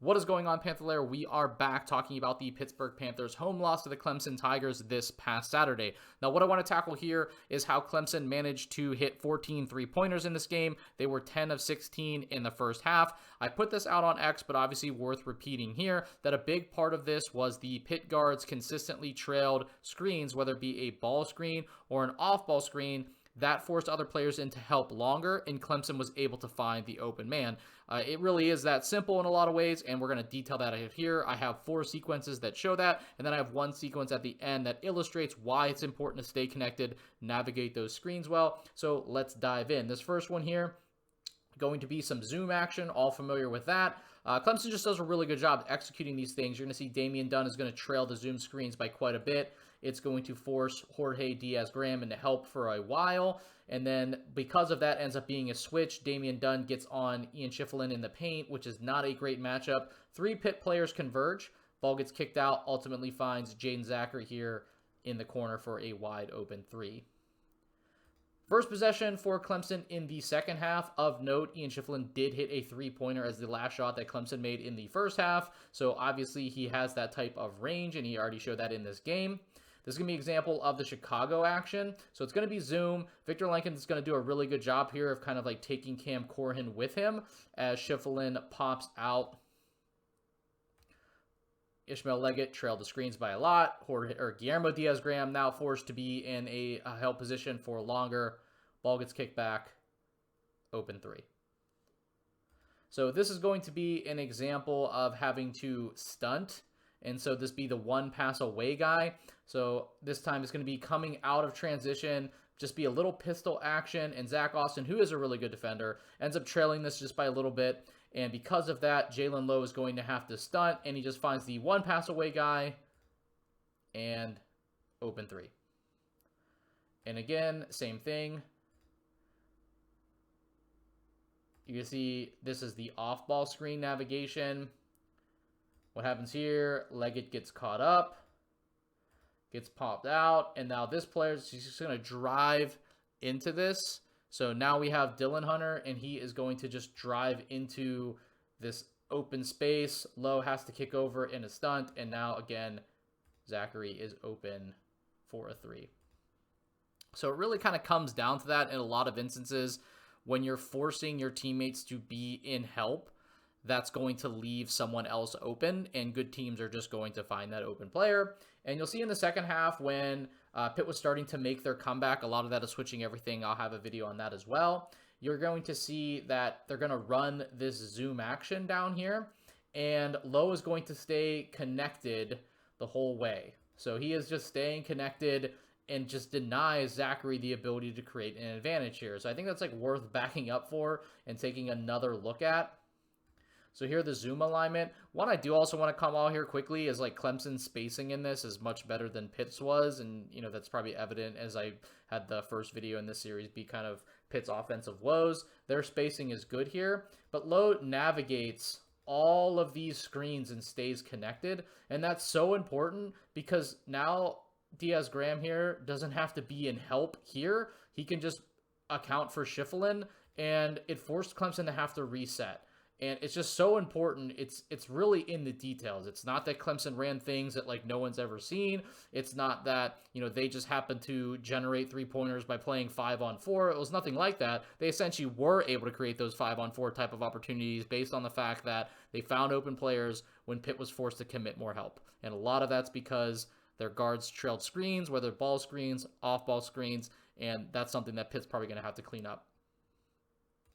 What is going on, Panther Lair? We are back talking about the Pittsburgh Panthers' home loss to the Clemson Tigers this past Saturday. Now, what I want to tackle here is how Clemson managed to hit 14 three-pointers in this game. They were 10 of 16 in the first half. I put this out on X, but obviously worth repeating here that a big part of this was the Pitt guards consistently trailed screens, whether it be a ball screen or an off-ball screen. That forced other players into help longer, and Clemson was able to find the open man. It really is that simple in a lot of ways, and we're going to detail that out here. I have 4 sequences that show that, and then I have 1 sequence at the end that illustrates why it's important to stay connected, navigate those screens well. So let's dive in. This first one here, going to be some zoom action, all familiar with that. Clemson just does a really good job executing these things. You're going to see Damian Dunn is going to trail the zoom screens by quite a bit. It's going to force Jorge Diaz-Graham into help for a while. And then because of that ends up being a switch. Damian Dunn gets on Ian Schiffelin in the paint, which is not a great matchup. 3 Pitt players converge. Ball gets kicked out, ultimately finds Jaden Zachary here in the corner for a wide open 3. First possession for Clemson in the second half. Of note, Ian Schiffelin did hit a 3-pointer as the last shot that Clemson made in the first half. So obviously he has that type of range, and he already showed that in this game. This is going to be an example of the Chicago action. So it's going to be zoom. Victor Lincoln is going to do a really good job here of kind of like taking Cam Corhin with him as Schiffelin pops out. Ishmael Leggett trailed the screens by a lot. Guillermo Diaz-Graham now forced to be in a held position for longer. Ball gets kicked back. Open 3. So this is going to be an example of having to stunt. And so this be the 1 pass away guy. So this time it's going to be coming out of transition, just be a little pistol action. And Zach Austin, who is a really good defender, ends up trailing this just by a little bit. And because of that, Jalen Lowe is going to have to stunt. And he just finds the 1 pass away guy and open 3. And again, same thing. You can see this is the off-ball screen navigation. What happens here? Leggett gets caught up, gets popped out, and now this player is just going to drive into this. So now we have Dylan Hunter, and he is going to just drive into this open space. Lowe has to kick over in a stunt, and now again, Zachary is open for a 3. So it really kind of comes down to that in a lot of instances. When you're forcing your teammates to be in help, that's going to leave someone else open, and good teams are just going to find that open player. And you'll see in the second half when Pitt was starting to make their comeback, a lot of that is switching everything. I'll have a video on that as well. You're going to see that they're going to run this zoom action down here, and Lowe is going to stay connected the whole way. So he is just staying connected and just denies Zachary the ability to create an advantage here. So I think that's like worth backing up for and taking another look at. So here the zoom alignment. One I do also want to come out here quickly is like Clemson's spacing in this is much better than Pitt's was. And, you know, that's probably evident as I had the first video in this series be kind of Pitt's offensive woes. Their spacing is good here, but Lowe navigates all of these screens and stays connected. And that's so important because now Diaz-Graham here doesn't have to be in help here. He can just account for Schiffelin, and it forced Clemson to have to reset. And it's just so important. It's really in the details. It's not that Clemson ran things that like no one's ever seen. It's not that, you know, they just happened to generate 3-pointers by playing 5-on-4. It was nothing like that. They essentially were able to create those 5-on-4 type of opportunities based on the fact that they found open players when Pitt was forced to commit more help. And a lot of that's because their guards trailed screens, whether ball screens, off-ball screens, and that's something that Pitt's probably going to have to clean up.